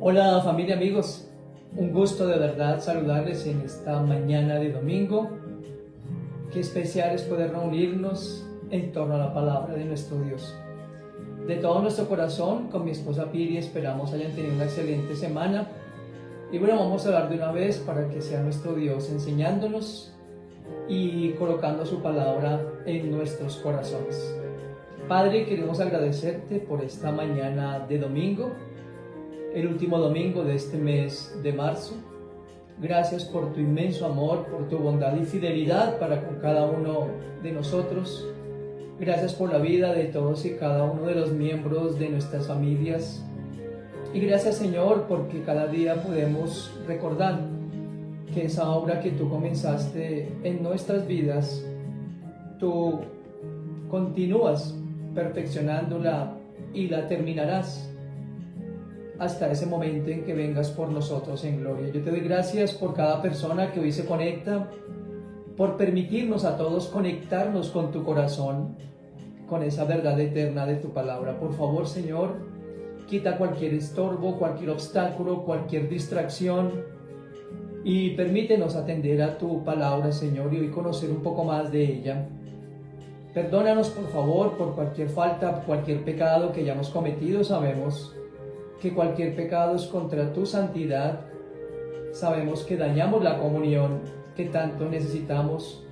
Hola familia, amigos, un gusto de verdad saludarles en esta mañana de domingo. Qué especial es poder reunirnos en torno a la palabra de nuestro Dios. De todo nuestro corazón, con mi esposa Piri, esperamos hayan tenido una excelente semana. Y bueno, vamos a hablar de una vez para que sea nuestro Dios enseñándonos y colocando su palabra en nuestros corazones. Padre, queremos agradecerte por esta mañana de domingo, el último domingo de este mes de marzo. Gracias por tu inmenso amor, por tu bondad y fidelidad para con cada uno de nosotros. Gracias por la vida de todos y cada uno de los miembros de nuestras familias. Y gracias, Señor, porque cada día podemos recordar que esa obra que tú comenzaste en nuestras vidas, tú continúas perfeccionándola y la terminarás hasta ese momento en que vengas por nosotros en gloria. Yo te doy gracias por cada persona que hoy se conecta, por permitirnos a todos conectarnos con tu corazón, con esa verdad eterna de tu palabra. Por favor, Señor, quita cualquier estorbo, cualquier obstáculo, cualquier distracción y permítenos atender a tu palabra, Señor, y hoy conocer un poco más de ella. Perdónanos, por favor, por cualquier falta, cualquier pecado que hayamos cometido. Sabemos que cualquier pecado es contra tu santidad. Sabemos que dañamos la comunión que tanto necesitamos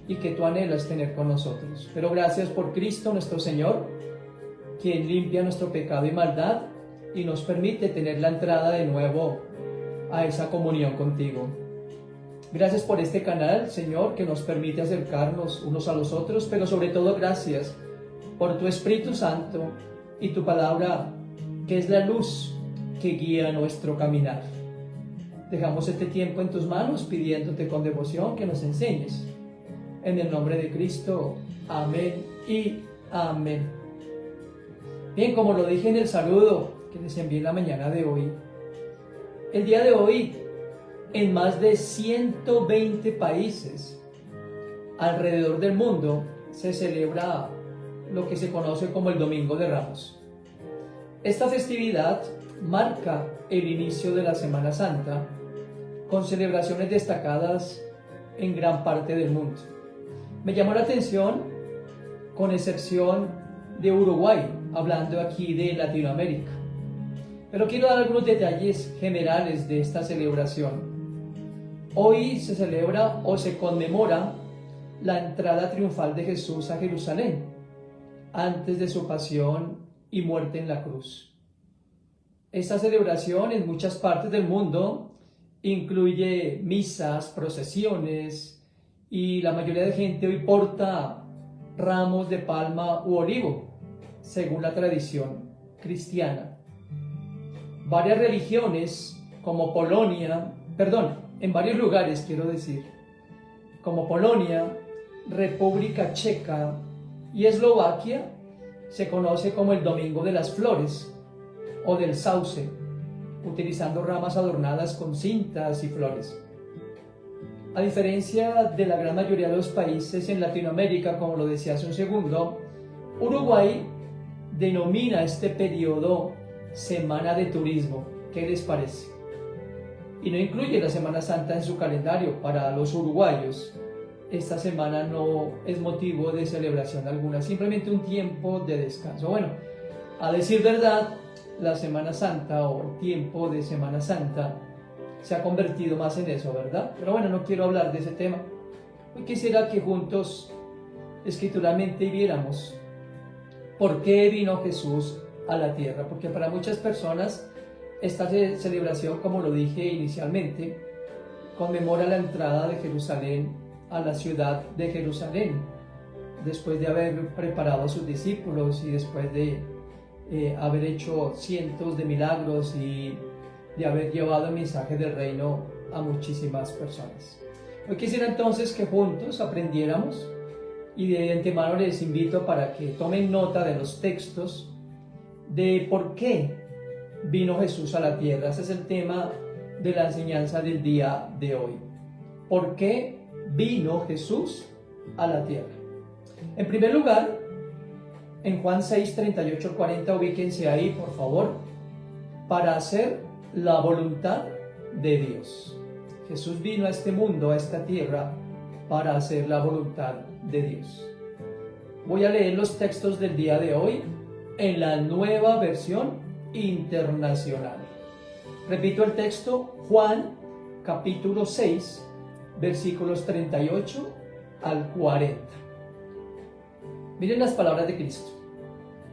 y que tú anhelas tener con nosotros. Pero gracias por Cristo nuestro Señor, quien limpia nuestro pecado y maldad y nos permite tener la entrada de nuevo a esa comunión contigo. Gracias por este canal, Señor, que nos permite acercarnos unos a los otros, pero sobre todo gracias por tu Espíritu Santo y tu palabra, que es la luz que guía nuestro caminar. Dejamos este tiempo en tus manos, pidiéndote con devoción que nos enseñes. En el nombre de Cristo, amén y amén. Bien, como lo dije en el saludo que les envié en la mañana de hoy, el día de hoy, en más de 120 países alrededor del mundo, se celebra lo que se conoce como el Domingo de Ramos. Esta festividad marca el inicio de la Semana Santa, con celebraciones destacadas en gran parte del mundo. Me llamó la atención, con excepción de Uruguay, hablando aquí de Latinoamérica. Pero quiero dar algunos detalles generales de esta celebración. Hoy se celebra o se conmemora la entrada triunfal de Jesús a Jerusalén, antes de su pasión y muerte en la cruz. Esta celebración en muchas partes del mundo incluye misas, procesiones, y la mayoría de gente hoy porta ramos de palma u olivo, según la tradición cristiana. Varias religiones, como en varios lugares quiero decir, como Polonia, República Checa y Eslovaquia, se conoce como el Domingo de las Flores o del Sauce, utilizando ramas adornadas con cintas y flores. A diferencia de la gran mayoría de los países en Latinoamérica, como lo decía hace un segundo, Uruguay denomina este periodo Semana de Turismo. ¿Qué les parece? Y no incluye la Semana Santa en su calendario. Para los uruguayos, esta semana no es motivo de celebración alguna, simplemente un tiempo de descanso. Bueno, a decir verdad, la Semana Santa o el tiempo de Semana Santa se ha convertido más en eso, ¿verdad? Pero bueno, no quiero hablar de ese tema. Hoy quisiera que juntos escrituralmente viéramos por qué vino Jesús a la tierra, porque para muchas personas esta celebración, como lo dije inicialmente, conmemora la entrada de Jerusalén a la ciudad de Jerusalén, después de haber preparado a sus discípulos y después de haber hecho cientos de milagros y de haber llevado el mensaje del reino a muchísimas personas. Hoy quisiera entonces que juntos aprendiéramos, y de antemano les invito para que tomen nota de los textos de por qué vino Jesús a la tierra. Ese es el tema de la enseñanza del día de hoy. ¿Por qué vino Jesús a la tierra? En primer lugar, en Juan 6, 38 al 40, ubíquense ahí, por favor, para hacer la voluntad de Dios. Jesús vino a este mundo, a esta tierra, para hacer la voluntad de Dios. Voy a leer los textos del día de hoy en la Nueva Versión Internacional. Repito el texto, Juan capítulo 6, versículos 38 al 40. Miren las palabras de Cristo.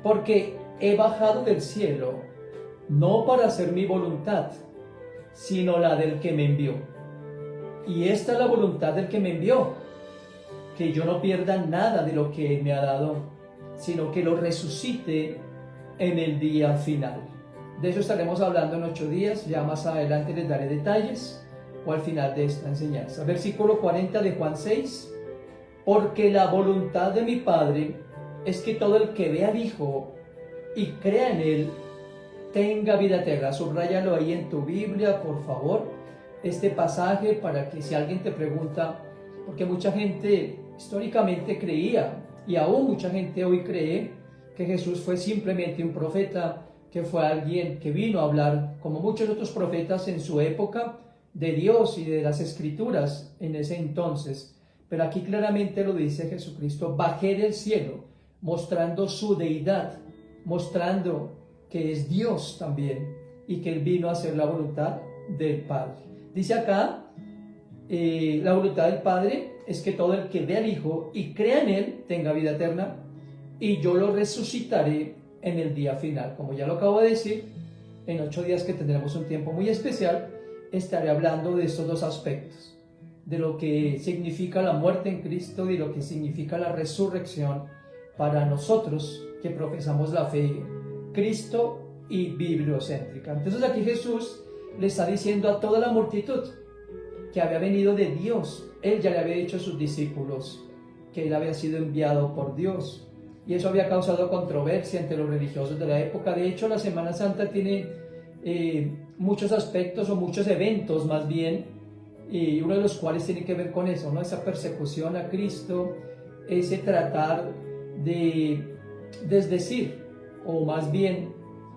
Porque he bajado del cielo, no para hacer mi voluntad, sino la del que me envió. Y esta es la voluntad del que me envió, que yo no pierda nada de lo que Él me ha dado, sino que lo resucite en el día final. De eso estaremos hablando en 8 días, ya más adelante les daré detalles o al final de esta enseñanza. Versículo 40 de Juan 6, porque la voluntad de mi Padre es que todo el que vea al Hijo y crea en Él tenga vida eterna. Subráyalo ahí en tu Biblia, por favor, este pasaje, para que si alguien te pregunta, porque mucha gente históricamente creía, y aún mucha gente hoy cree, que Jesús fue simplemente un profeta, que fue alguien que vino a hablar, como muchos otros profetas en su época, de Dios y de las Escrituras en ese entonces. Pero aquí claramente lo dice Jesucristo: bajé del cielo, mostrando su deidad, mostrando que es Dios también y que Él vino a hacer la voluntad del Padre. Dice acá, la voluntad del Padre es que todo el que ve al Hijo y crea en Él tenga vida eterna, y yo lo resucitaré en el día final. Como ya lo acabo de decir, en 8 días, que tendremos un tiempo muy especial, estaré hablando de estos dos aspectos, de lo que significa la muerte en Cristo y lo que significa la resurrección para nosotros que profesamos la fe Cristo y bibliocéntrica. Entonces aquí Jesús le está diciendo a toda la multitud que había venido de Dios. Él ya le había dicho a sus discípulos que Él había sido enviado por Dios, y eso había causado controversia entre los religiosos de la época. De hecho, la Semana Santa tiene muchos aspectos, o muchos eventos más bien, y uno de los cuales tiene que ver con eso, ¿no? Esa persecución a Cristo, ese tratar de desdecir, o más bien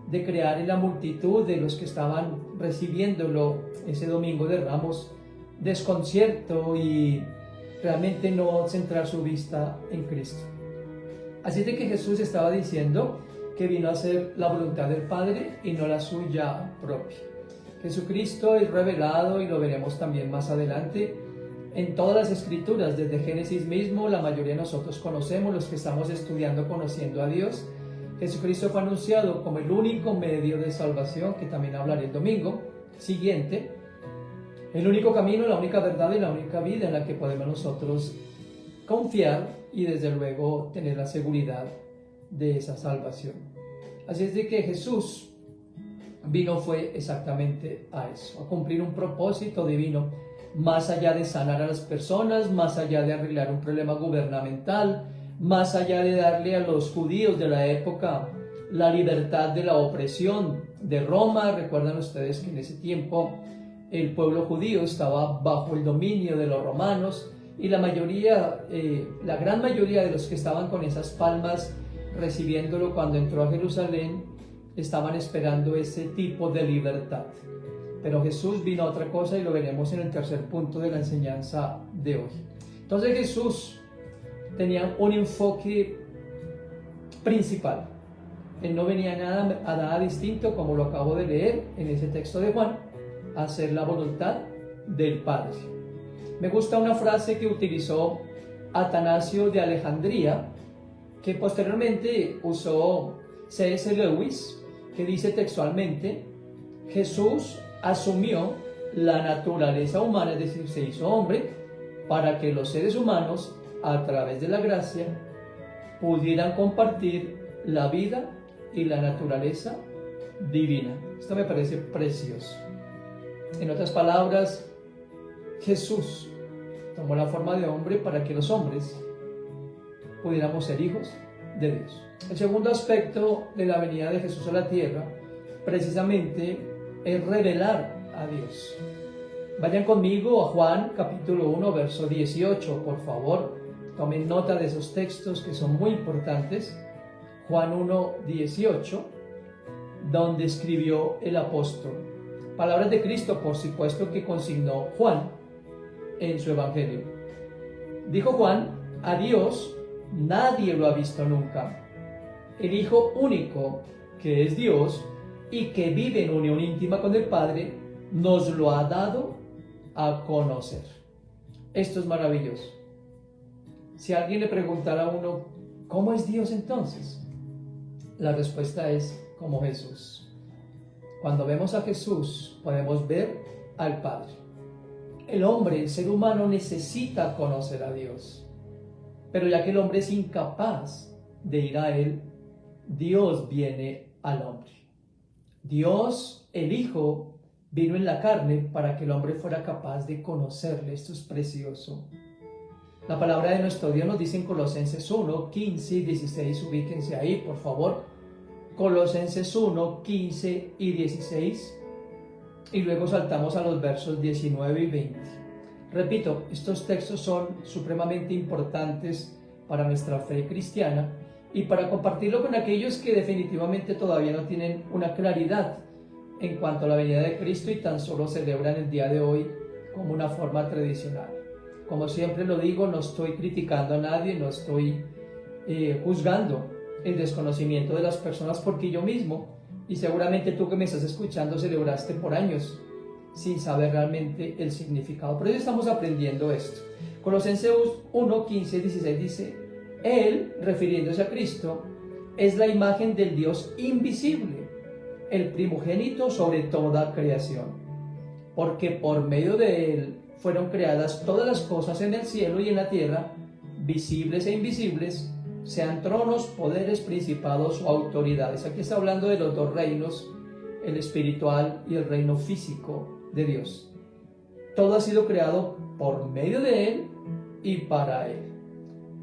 de crear en la multitud de los que estaban recibiéndolo ese domingo de Ramos desconcierto y realmente no centrar su vista en Cristo. Así es de que Jesús estaba diciendo que vino a hacer la voluntad del Padre y no la suya propia. Jesucristo es revelado, y lo veremos también más adelante, en todas las Escrituras, desde Génesis mismo. La mayoría de nosotros conocemos, los que estamos estudiando conociendo a Dios. Jesucristo fue anunciado como el único medio de salvación, que también hablaré el domingo siguiente, el único camino, la única verdad y la única vida en la que podemos nosotros confiar y desde luego tener la seguridad de esa salvación. Así es de que Jesús fue exactamente a eso, a cumplir un propósito divino, más allá de sanar a las personas, más allá de arreglar un problema gubernamental, más allá de darle a los judíos de la época la libertad de la opresión de Roma. Recuerdan ustedes que en ese tiempo el pueblo judío estaba bajo el dominio de los romanos, y la gran mayoría de los que estaban con esas palmas recibiéndolo cuando entró a Jerusalén estaban esperando ese tipo de libertad. Pero Jesús vino a otra cosa, y lo veremos en el tercer punto de la enseñanza de hoy. Entonces Jesús tenía un enfoque principal. Él no venía a nada distinto, como lo acabo de leer en ese texto de Juan, a hacer la voluntad del Padre. Me gusta una frase que utilizó Atanasio de Alejandría, que posteriormente usó C.S. Lewis, que dice textualmente: Jesús asumió la naturaleza humana, es decir, se hizo hombre, para que los seres humanos, a través de la gracia, pudieran compartir la vida y la naturaleza divina. Esto me parece precioso. En otras palabras, Jesús tomó la forma de hombre para que los hombres pudiéramos ser hijos de Dios. El segundo aspecto de la venida de Jesús a la tierra, precisamente, es revelar a Dios. Vayan conmigo a Juan capítulo 1, verso 18, por favor. Tomen nota de esos textos que son muy importantes. Juan 1, 18, donde escribió el apóstol: Palabras de Cristo, por supuesto, que consignó Juan en su Evangelio. Dijo Juan: a Dios nadie lo ha visto nunca. El Hijo único, que es Dios y que vive en unión íntima con el Padre, nos lo ha dado a conocer. Esto es maravilloso. Si alguien le preguntara a uno, ¿cómo es Dios entonces? La respuesta es como Jesús. Cuando vemos a Jesús, podemos ver al Padre. El hombre, el ser humano, necesita conocer a Dios. Pero ya que el hombre es incapaz de ir a Él, Dios viene al hombre. Dios, el Hijo, vino en la carne para que el hombre fuera capaz de conocerle. Esto es precioso. La palabra de nuestro Dios nos dice en Colosenses 1, 15 y 16. Ubíquense ahí, por favor. Colosenses 1, 15 y 16. Y luego saltamos a los versos 19 y 20. Repito, estos textos son supremamente importantes para nuestra fe cristiana y para compartirlo con aquellos que definitivamente todavía no tienen una claridad en cuanto a la venida de Cristo y tan solo celebran el día de hoy como una forma tradicional. Como siempre lo digo, no estoy criticando a nadie, no estoy juzgando el desconocimiento de las personas, porque yo mismo, y seguramente tú que me estás escuchando, celebraste por años sin saber realmente el significado. Por eso estamos aprendiendo esto. Colosenses 1, 15 y 16 dice: Él, refiriéndose a Cristo, es la imagen del Dios invisible, el primogénito sobre toda creación, porque por medio de Él fueron creadas todas las cosas en el cielo y en la tierra, visibles e invisibles, sean tronos, poderes, principados o autoridades. Aquí está hablando de los dos reinos, el espiritual y el reino físico de Dios. Todo ha sido creado por medio de Él y para Él.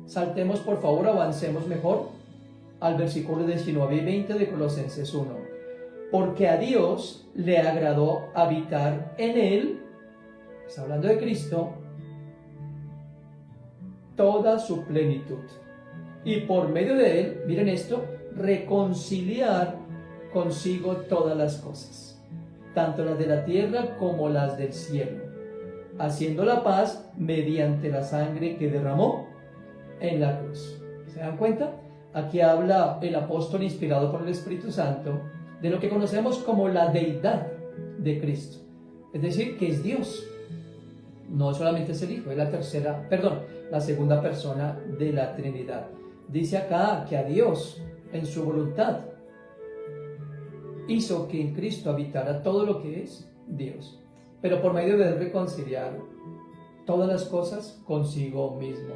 Saltemos, por favor, avancemos mejor al versículo 19 y 20 de Colosenses 1. Porque a Dios le agradó habitar en Él, está hablando de Cristo, toda su plenitud. Y por medio de Él, miren esto, reconciliar consigo todas las cosas, tanto las de la tierra como las del cielo, haciendo la paz mediante la sangre que derramó en la cruz. ¿Se dan cuenta? Aquí habla el apóstol, inspirado por el Espíritu Santo, de lo que conocemos como la deidad de Cristo. Es decir, que es Dios. No solamente es el Hijo, es la segunda persona de la Trinidad. Dice acá que a Dios, en su voluntad, hizo que en Cristo habitara todo lo que es Dios, pero por medio de reconciliar todas las cosas consigo mismo,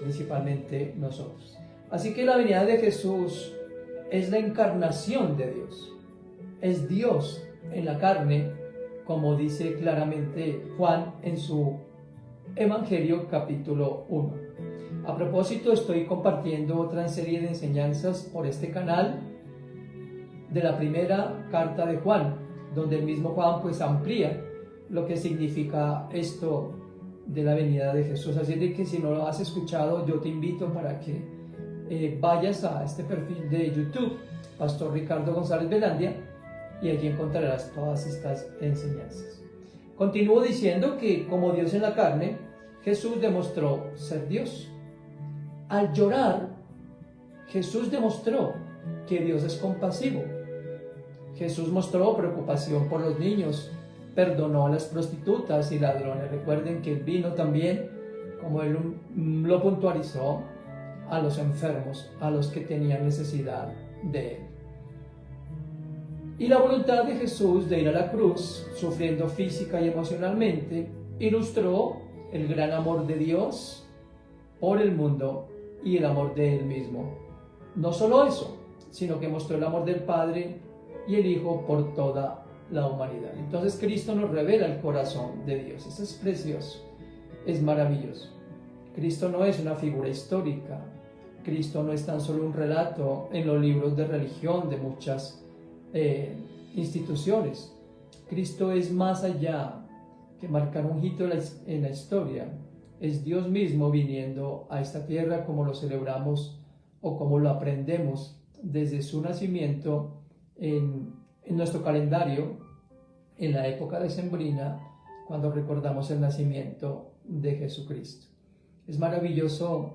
principalmente nosotros. Así que la venida de Jesús es la encarnación de Dios, es Dios en la carne, como dice claramente Juan en su Evangelio capítulo 1. A propósito, estoy compartiendo otra serie de enseñanzas por este canal de la primera carta de Juan, donde el mismo Juan pues amplía lo que significa esto de la venida de Jesús. Así de que si no lo has escuchado, yo te invito para que vayas a este perfil de YouTube, Pastor Ricardo González Velandia, y allí encontrarás todas estas enseñanzas. Continúo diciendo que como Dios en la carne, Jesús demostró ser Dios. Al llorar, Jesús demostró que Dios es compasivo. Jesús mostró preocupación por los niños, perdonó a las prostitutas y ladrones. Recuerden que Él vino también, como Él lo puntualizó, a los enfermos, a los que tenían necesidad de Él. Y la voluntad de Jesús de ir a la cruz, sufriendo física y emocionalmente, ilustró el gran amor de Dios por el mundo y el amor de Él mismo. No solo eso, sino que mostró el amor del Padre y el Hijo por toda la humanidad. Entonces Cristo nos revela el corazón de Dios. Eso es precioso, es maravilloso. Cristo no es una figura histórica. Cristo no es tan solo un relato en los libros de religión de muchas instituciones. Cristo es más allá que marcar un hito en la historia. Es Dios mismo viniendo a esta tierra, como lo celebramos o como lo aprendemos desde su nacimiento en nuestro calendario en la época decembrina, cuando recordamos el nacimiento de Jesucristo. Es maravilloso.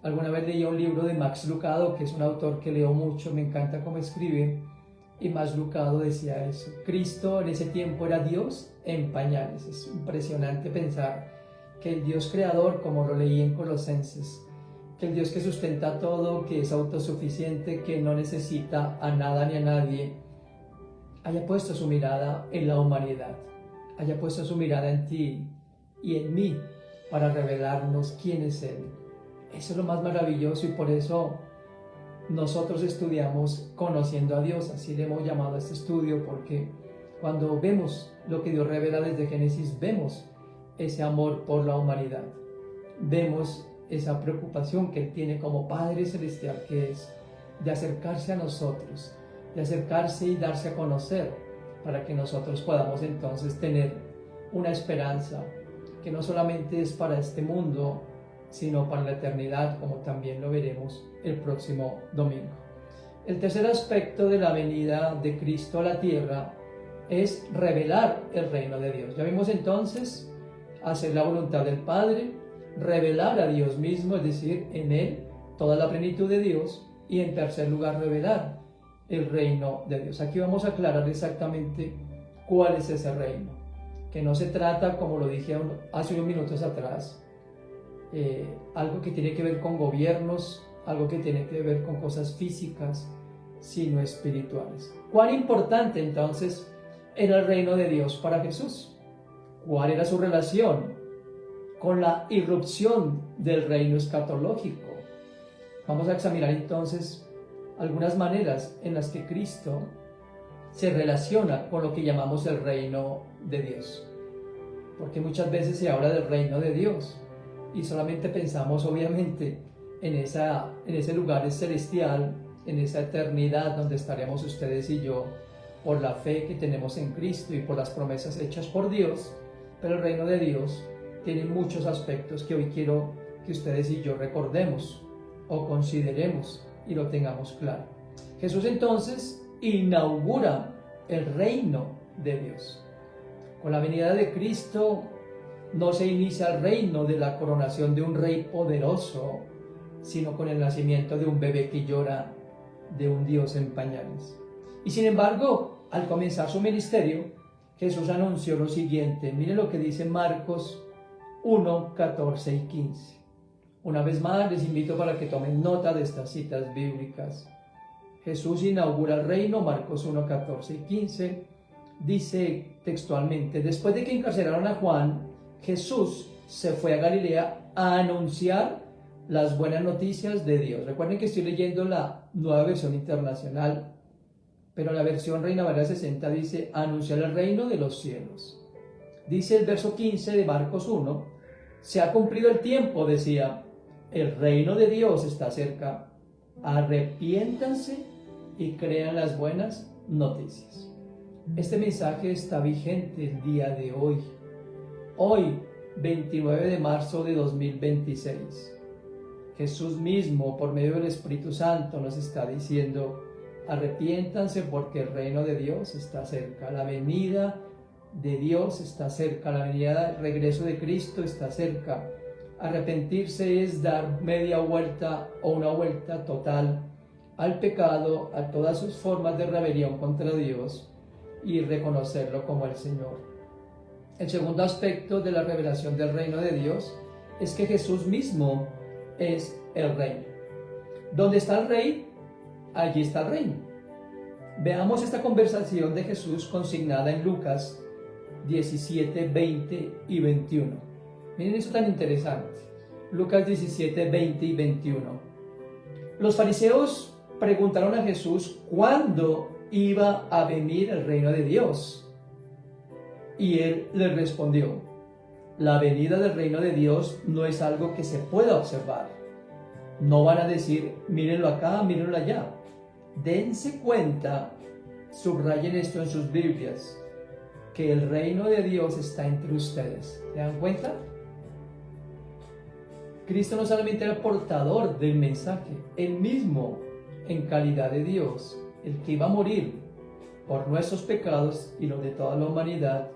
Alguna vez leí un libro de Max Lucado, que es un autor que leo mucho, me encanta cómo escribe, y Max Lucado decía eso: Cristo en ese tiempo era Dios en pañales. Es impresionante pensar que el Dios creador, como lo leí en Colosenses, que el Dios que sustenta todo, que es autosuficiente, que no necesita a nada ni a nadie, haya puesto su mirada en la humanidad, haya puesto su mirada en ti y en mí para revelarnos quién es Él. Eso es lo más maravilloso, y por eso nosotros estudiamos conociendo a Dios. Así le hemos llamado a este estudio, porque cuando vemos lo que Dios revela desde Génesis, vemos ese amor por la humanidad, vemos esa preocupación que Él tiene como Padre Celestial, que es de acercarse a nosotros, de acercarse y darse a conocer, para que nosotros podamos entonces tener una esperanza que no solamente es para este mundo, sino para la eternidad, como también lo veremos el próximo domingo. El tercer aspecto de la venida de Cristo a la tierra es revelar el reino de Dios. Ya vimos entonces hacer la voluntad del Padre, revelar a Dios mismo, es decir, en Él toda la plenitud de Dios, y en tercer lugar revelar el reino de Dios. Aquí vamos a aclarar exactamente cuál es ese reino, que no se trata, como lo dije hace unos minutos atrás, algo que tiene que ver con gobiernos, algo que tiene que ver con cosas físicas, sino espirituales. ¿Cuán importante entonces era el reino de Dios para Jesús? ¿Cuál era su relación con la irrupción del reino escatológico? Vamos a examinar entonces algunas maneras en las que Cristo se relaciona con lo que llamamos el reino de Dios. Porque muchas veces se habla del reino de Dios y solamente pensamos obviamente en ese lugar celestial, en esa eternidad donde estaremos ustedes y yo por la fe que tenemos en Cristo y por las promesas hechas por Dios. Pero el reino de Dios tiene muchos aspectos que hoy quiero que ustedes y yo recordemos o consideremos y lo tengamos claro. Jesús entonces inaugura el reino de Dios. Con la venida de Cristo no se inicia el reino de la coronación de un rey poderoso, sino con el nacimiento de un bebé que llora, de un Dios en pañales. Y sin embargo, al comenzar su ministerio, Jesús anunció lo siguiente. Miren lo que dice Marcos 1, 14 y 15. Una vez más les invito para que tomen nota de estas citas bíblicas. Jesús inaugura el reino, Marcos 1, 14 y 15. Dice textualmente: después de que encarcelaron a Juan, Jesús se fue a Galilea a anunciar las buenas noticias de Dios. Recuerden que estoy leyendo la Nueva Versión Internacional, pero la versión Reina Valera 60 dice: anunciar el reino de los cielos. Dice el verso 15 de Marcos 1: se ha cumplido el tiempo, decía, el reino de Dios está cerca, arrepiéntanse y crean las buenas noticias. Este mensaje está vigente el día de hoy, 29 de marzo de 2026. Jesús mismo, por medio del Espíritu Santo, nos está diciendo: arrepiéntanse porque el reino de Dios está cerca, la venida de Dios está cerca, la venida, el regreso de Cristo está cerca. Arrepentirse es dar media vuelta o una vuelta total al pecado, a todas sus formas de rebelión contra Dios, y reconocerlo como el Señor. El segundo aspecto de la revelación del reino de Dios es que Jesús mismo es el reino. ¿Dónde está el rey? Allí está el reino. Veamos esta conversación de Jesús consignada en Lucas 17, 20 y 21. Miren eso tan interesante. Lucas 17, 20 y 21. Los fariseos preguntaron a Jesús cuándo iba a venir el reino de Dios. Y él les respondió: la venida del reino de Dios no es algo que se pueda observar. No van a decir: mírenlo acá, mírenlo allá. Dense cuenta, subrayen esto en sus Biblias, que el reino de Dios está entre ustedes. ¿Se dan cuenta? Cristo no solamente era el portador del mensaje, él mismo, en calidad de Dios, el que iba a morir por nuestros pecados y los de toda la humanidad,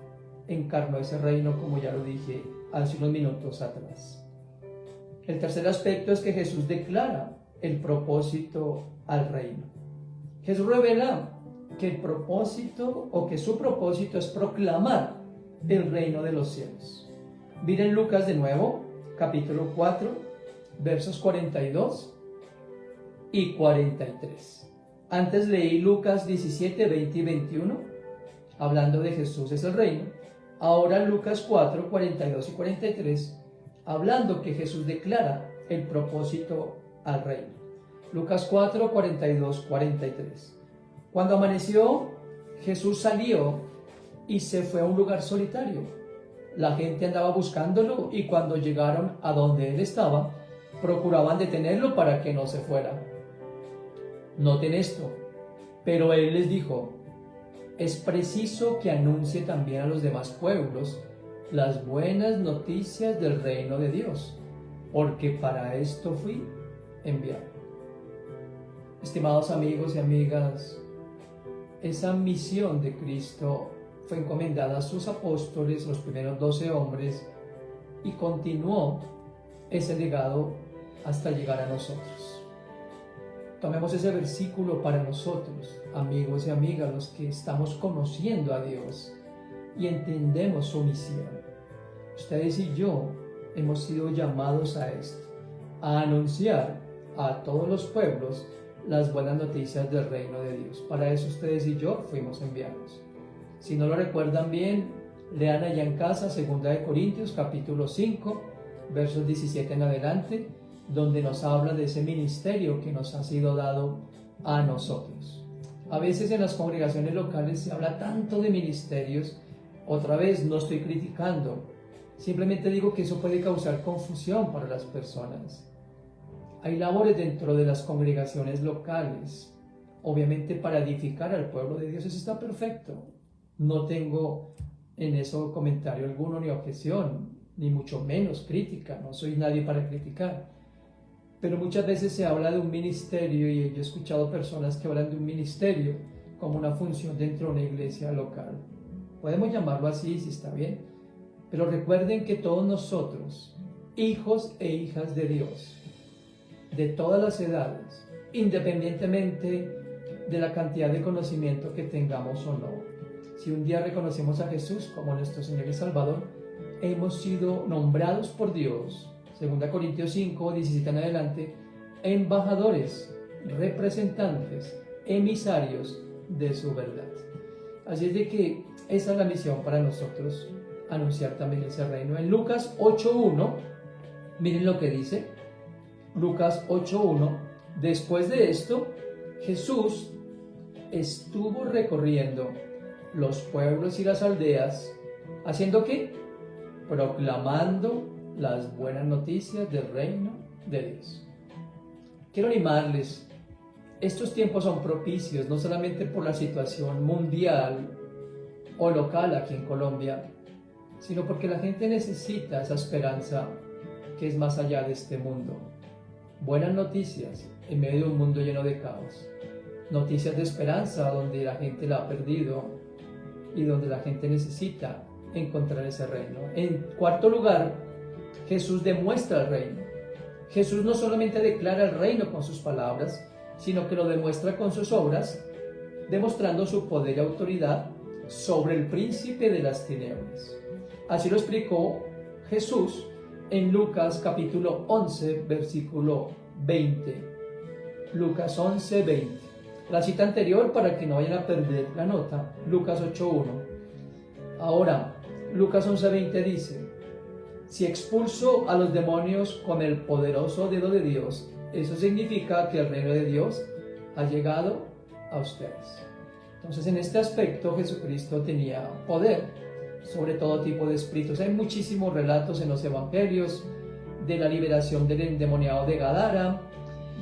encarnó ese reino, como ya lo dije hace unos minutos atrás. El tercer aspecto es que Jesús declara el propósito al reino. Jesús revela que el propósito o que su propósito es proclamar el reino de los cielos. Miren Lucas de nuevo, capítulo 4, versos 42 y 43. Antes leí Lucas 17, 20 y 21, hablando de Jesús es el reino. Ahora Lucas 4, 42 y 43, hablando que Jesús declara el propósito al reino. Lucas 4, 42, 43. Cuando amaneció, Jesús salió y se fue a un lugar solitario. La gente andaba buscándolo y cuando llegaron a donde él estaba, procuraban detenerlo para que no se fuera. Noten esto, pero él les dijo: es preciso que anuncie también a los demás pueblos las buenas noticias del reino de Dios, porque para esto fui enviado. Estimados amigos y amigas, esa misión de Cristo fue encomendada a sus apóstoles, los primeros 12 hombres, y continuó ese legado hasta llegar a nosotros. Tomemos ese versículo para nosotros, amigos y amigas, los que estamos conociendo a Dios y entendemos su misión. Ustedes y yo hemos sido llamados a esto, a anunciar a todos los pueblos las buenas noticias del reino de Dios. Para eso ustedes y yo fuimos enviados. Si no lo recuerdan bien, lean allá en casa 2 Corintios capítulo 5, versos 17 en adelante, donde nos habla de ese ministerio que nos ha sido dado a nosotros. A veces en las congregaciones locales se habla tanto de ministerios. Otra vez, no estoy criticando, simplemente digo que eso puede causar confusión para las personas. Hay labores dentro de las congregaciones locales, obviamente para edificar al pueblo de Dios. Eso está perfecto. No tengo en eso comentario alguno, ni objeción, ni mucho menos crítica. No soy nadie para criticar. Pero muchas veces se habla de un ministerio, y yo he escuchado personas que hablan de un ministerio como una función dentro de una iglesia local. Podemos llamarlo así si está bien, pero recuerden que todos nosotros, hijos e hijas de Dios, de todas las edades, independientemente de la cantidad de conocimiento que tengamos o no, si un día reconocemos a Jesús como nuestro Señor y Salvador, hemos sido nombrados por Dios, 2 Corintios 5, 17 en adelante, embajadores, representantes, emisarios de su verdad. Así es de que esa es la misión para nosotros, anunciar también ese reino. En Lucas 8.1, miren lo que dice, Lucas 8.1, después de esto, Jesús estuvo recorriendo los pueblos y las aldeas, ¿haciendo qué? Proclamando las buenas noticias del reino de Dios. Quiero animarles, estos tiempos son propicios no solamente por la situación mundial o local aquí en Colombia, sino porque la gente necesita esa esperanza que es más allá de este mundo. Buenas noticias en medio de un mundo lleno de caos. Noticias de esperanza donde la gente la ha perdido y donde la gente necesita encontrar ese reino. En cuarto lugar, Jesús demuestra el reino. Jesús no solamente declara el reino con sus palabras, sino que lo demuestra con sus obras, demostrando su poder y autoridad sobre el príncipe de las tinieblas. Así lo explicó Jesús en Lucas capítulo 11, versículo 20. Lucas 11, 20. La cita anterior para que no vayan a perder la nota, Lucas 8.1. Ahora, Lucas 11:20 dice: si expulso a los demonios con el poderoso dedo de Dios, eso significa que el reino de Dios ha llegado a ustedes. Entonces, en este aspecto, Jesucristo tenía poder sobre todo tipo de espíritus. Hay muchísimos relatos en los evangelios de la liberación del endemoniado de Gadara,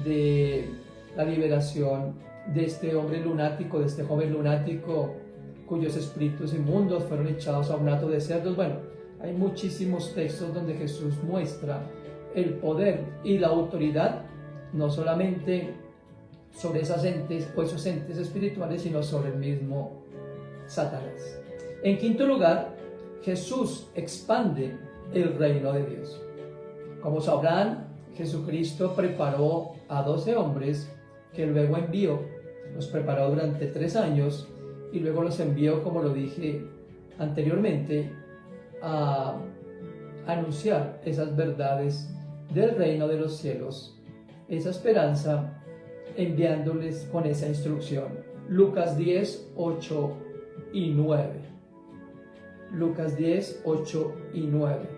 de la liberación de este hombre lunático, de este joven lunático cuyos espíritus inmundos fueron echados a un hato de cerdos. Bueno, hay muchísimos textos donde Jesús muestra el poder y la autoridad, no solamente sobre esas entes o esos entes espirituales, sino sobre el mismo Satanás. En quinto lugar, Jesús expande el reino de Dios. Como sabrán, Jesucristo preparó a 12 hombres que luego envió, los preparó durante 3 años y luego los envió, como lo dije anteriormente, a anunciar esas verdades del reino de los cielos, esa esperanza, enviándoles con esa instrucción. Lucas 10, 8 y 9. Lucas 10, 8 y 9.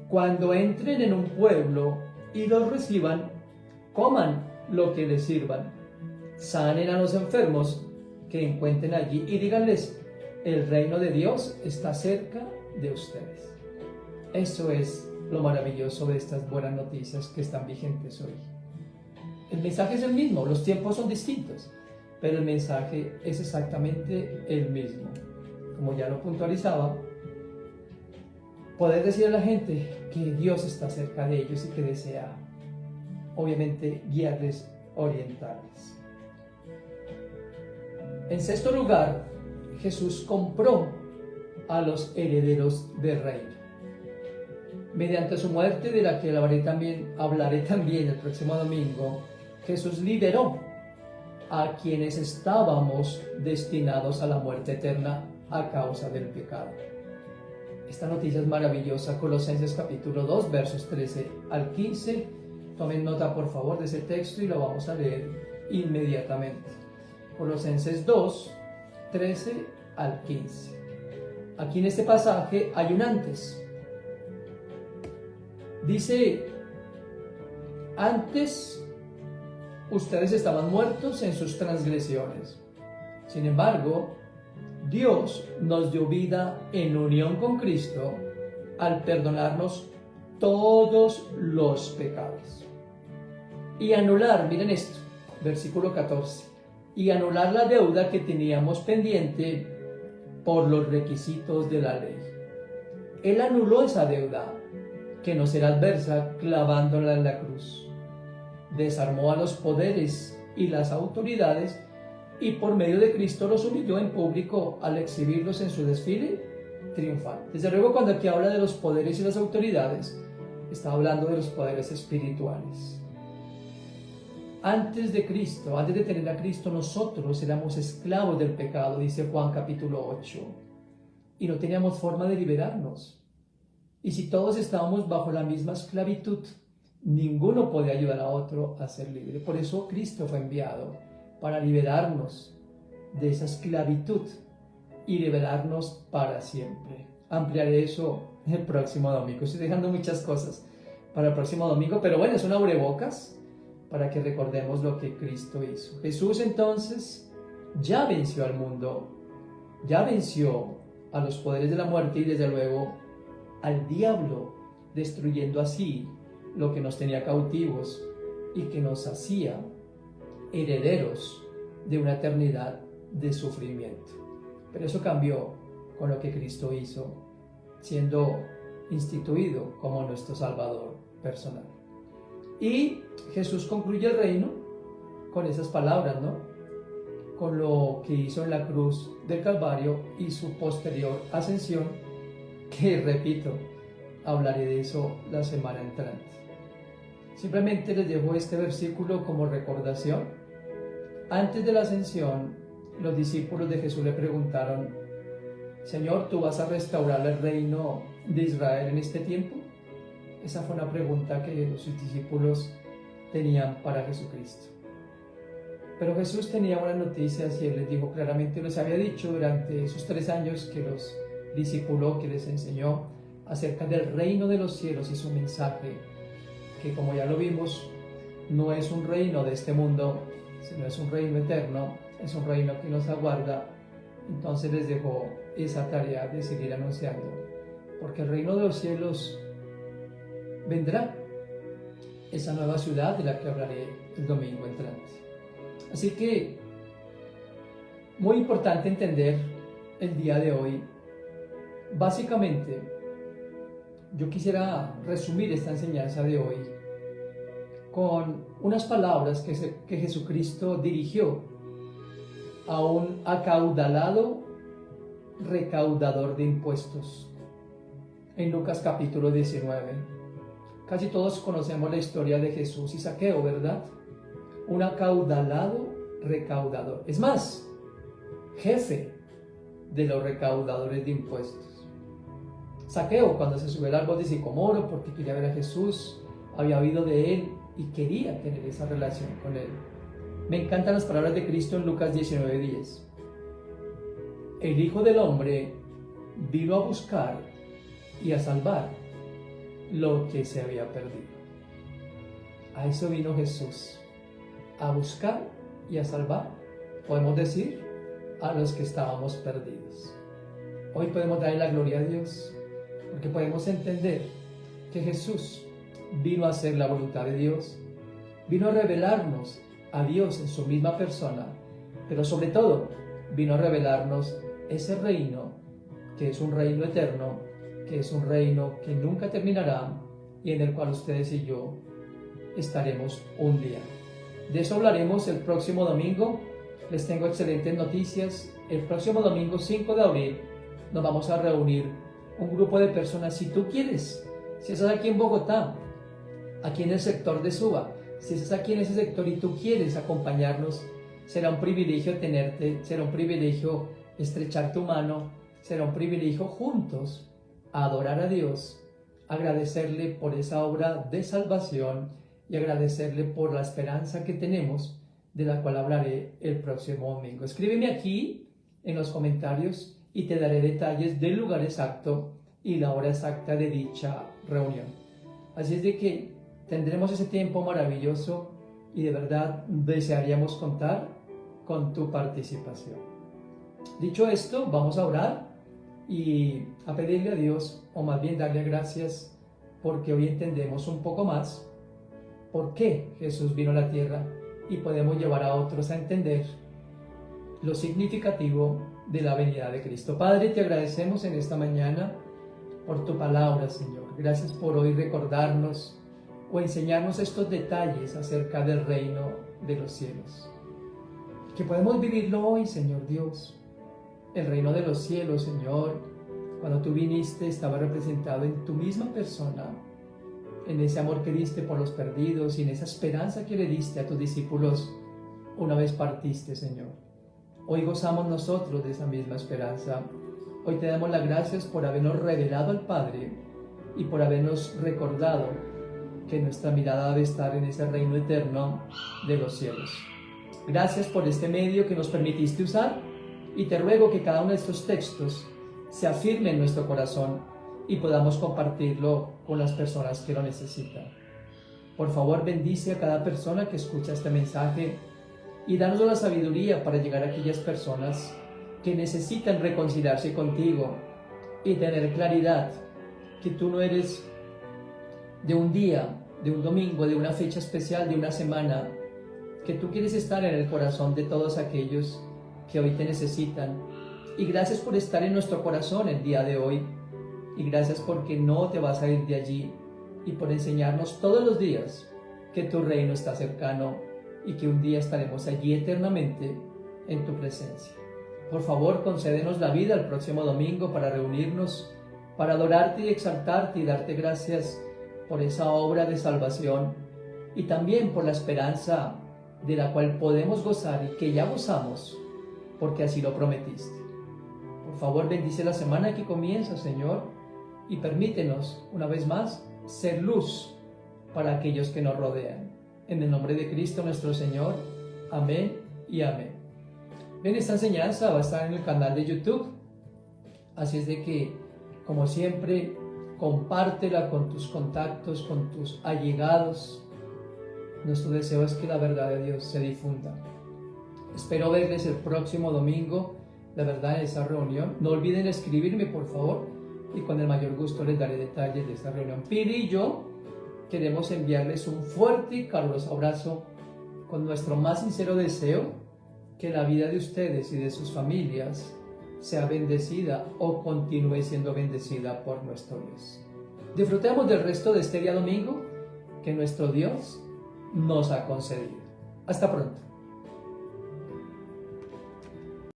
Cuando entren en un pueblo y los reciban, coman lo que les sirvan, sanen a los enfermos que encuentren allí y díganles: el reino de Dios está cerca de ustedes. Eso es lo maravilloso de estas buenas noticias que están vigentes hoy. El mensaje es el mismo, los tiempos son distintos, pero el mensaje es exactamente el mismo. Como ya lo puntualizaba, poder decir a la gente que Dios está cerca de ellos y que desea, obviamente, guiarles, orientarles. En sexto lugar, Jesús compró a los herederos del reino. Mediante su muerte, de la que hablaré también el próximo domingo, Jesús liberó a quienes estábamos destinados a la muerte eterna a causa del pecado. Esta noticia es maravillosa. Colosenses capítulo 2, versos 13 al 15. Tomen nota, por favor, de ese texto y lo vamos a leer inmediatamente. Colosenses 2, 13 al 15. Aquí en este pasaje hay un antes. Dice: antes ustedes estaban muertos en sus transgresiones. Sin embargo, Dios nos dio vida en unión con Cristo al perdonarnos todos los pecados y anular, miren esto, versículo 14, y anular la deuda que teníamos pendiente por los requisitos de la ley. Él anuló esa deuda que nos era adversa clavándola en la cruz. Desarmó a los poderes y las autoridades y por medio de Cristo los humilló en público al exhibirlos en su desfile triunfal. Desde luego, cuando aquí habla de los poderes y las autoridades, está hablando de los poderes espirituales. Antes de Cristo, antes de tener a Cristo, nosotros éramos esclavos del pecado, dice Juan capítulo 8, y no teníamos forma de liberarnos. Y si todos estábamos bajo la misma esclavitud, ninguno podía ayudar a otro a ser libre. Por eso Cristo fue enviado, para liberarnos de esa esclavitud y liberarnos para siempre. Ampliaré eso el próximo domingo. Estoy dejando muchas cosas para el próximo domingo, pero bueno, es un abrebocas para que recordemos lo que Cristo hizo. Jesús entonces ya venció al mundo, ya venció a los poderes de la muerte y desde luego al diablo, destruyendo así lo que nos tenía cautivos y que nos hacía herederos de una eternidad de sufrimiento. Pero eso cambió con lo que Cristo hizo, siendo instituido como nuestro Salvador personal. Y Jesús concluye el reino con esas palabras, ¿no? Con lo que hizo en la cruz del Calvario y su posterior ascensión, que repito, hablaré de eso la semana entrante. Simplemente les dejo este versículo como recordación. Antes de la ascensión, los discípulos de Jesús le preguntaron: Señor, ¿tú vas a restaurar el reino de Israel en este tiempo? Esa fue una pregunta que los discípulos tenían para Jesucristo. Pero Jesús tenía buenas noticias y Él les dijo claramente, les había dicho durante esos 3 años que los discipuló, que les enseñó acerca del reino de los cielos y su mensaje, que como ya lo vimos, no es un reino de este mundo, sino es un reino eterno, es un reino que nos aguarda. Entonces les dejó esa tarea de seguir anunciando, porque el reino de los cielos vendrá, esa nueva ciudad de la que hablaré el domingo entrante. Así que, muy importante entender el día de hoy. Básicamente, yo quisiera resumir esta enseñanza de hoy con unas palabras que Jesucristo dirigió a un acaudalado recaudador de impuestos. En Lucas capítulo 19. Casi todos conocemos la historia de Jesús y Zaqueo, ¿verdad? Un acaudalado recaudador. Es más, jefe de los recaudadores de impuestos. Zaqueo, cuando se subió al árbol de sicomoro porque quería ver a Jesús, había oído de él y quería tener esa relación con él. Me encantan las palabras de Cristo en Lucas 19:10. El Hijo del Hombre vino a buscar y a salvar lo que se había perdido. A eso vino Jesús, a buscar y a salvar, podemos decir, a los que estábamos perdidos. Hoy podemos darle la gloria a Dios, porque podemos entender que Jesús vino a hacer la voluntad de Dios, vino a revelarnos a Dios en su misma persona, pero sobre todo vino a revelarnos ese reino que es un reino eterno, que es un reino que nunca terminará y en el cual ustedes y yo estaremos un día. De eso hablaremos el próximo domingo. Les tengo excelentes noticias. El próximo domingo 5 de abril nos vamos a reunir un grupo de personas. Si tú quieres, si estás aquí en Bogotá, aquí en el sector de Suba, si estás aquí en ese sector y tú quieres acompañarnos, será un privilegio tenerte, será un privilegio estrechar tu mano, será un privilegio juntos adorar a Dios, agradecerle por esa obra de salvación y agradecerle por la esperanza que tenemos, de la cual hablaré el próximo domingo. Escríbeme aquí en los comentarios y te daré detalles del lugar exacto y la hora exacta de dicha reunión. Así es de que tendremos ese tiempo maravilloso y de verdad desearíamos contar con tu participación. Dicho esto, vamos a orar y a pedirle a Dios, o más bien darle gracias, porque hoy entendemos un poco más por qué Jesús vino a la tierra y podemos llevar a otros a entender lo significativo de la venida de Cristo. Padre, te agradecemos en esta mañana por tu palabra, Señor. Gracias por hoy recordarnos o enseñarnos estos detalles acerca del reino de los cielos. Que podemos vivirlo hoy, Señor Dios. El reino de los cielos, Señor, cuando tú viniste, estaba representado en tu misma persona, en ese amor que diste por los perdidos y en esa esperanza que le diste a tus discípulos una vez partiste, Señor. Hoy gozamos nosotros de esa misma esperanza. Hoy te damos las gracias por habernos revelado al Padre y por habernos recordado que nuestra mirada debe estar en ese reino eterno de los cielos. Gracias por este medio que nos permitiste usar y te ruego que cada uno de estos textos se afirme en nuestro corazón y podamos compartirlo con las personas que lo necesitan. Por favor, bendice a cada persona que escucha este mensaje y danos la sabiduría para llegar a aquellas personas que necesitan reconciliarse contigo y tener claridad que tú no eres de un día, de un domingo, de una fecha especial, de una semana, que tú quieres estar en el corazón de todos aquellos que hoy te necesitan. Y gracias por estar en nuestro corazón el día de hoy. Y gracias porque no te vas a ir de allí y por enseñarnos todos los días que tu reino está cercano y que un día estaremos allí eternamente en tu presencia. Por favor, concédenos la vida el próximo domingo para reunirnos, para adorarte y exaltarte y darte gracias por esa obra de salvación y también por la esperanza de la cual podemos gozar y que ya gozamos porque así lo prometiste. Por favor, bendice la semana que comienza, Señor, y permítenos, una vez más, ser luz para aquellos que nos rodean. En el nombre de Cristo nuestro Señor. Amén y amén. Bien, esta enseñanza va a estar en el canal de YouTube. Así es de que, como siempre, compártela con tus contactos, con tus allegados. Nuestro deseo es que la verdad de Dios se difunda. Espero verles el próximo domingo, la verdad, en esa reunión. No olviden escribirme, por favor, y con el mayor gusto les daré detalles de esta reunión. Piri y yo queremos enviarles un fuerte y caluroso abrazo con nuestro más sincero deseo que la vida de ustedes y de sus familias sea bendecida o continúe siendo bendecida por nuestro Dios. Disfrutemos del resto de este día domingo, que nuestro Dios nos ha concedido. Hasta pronto.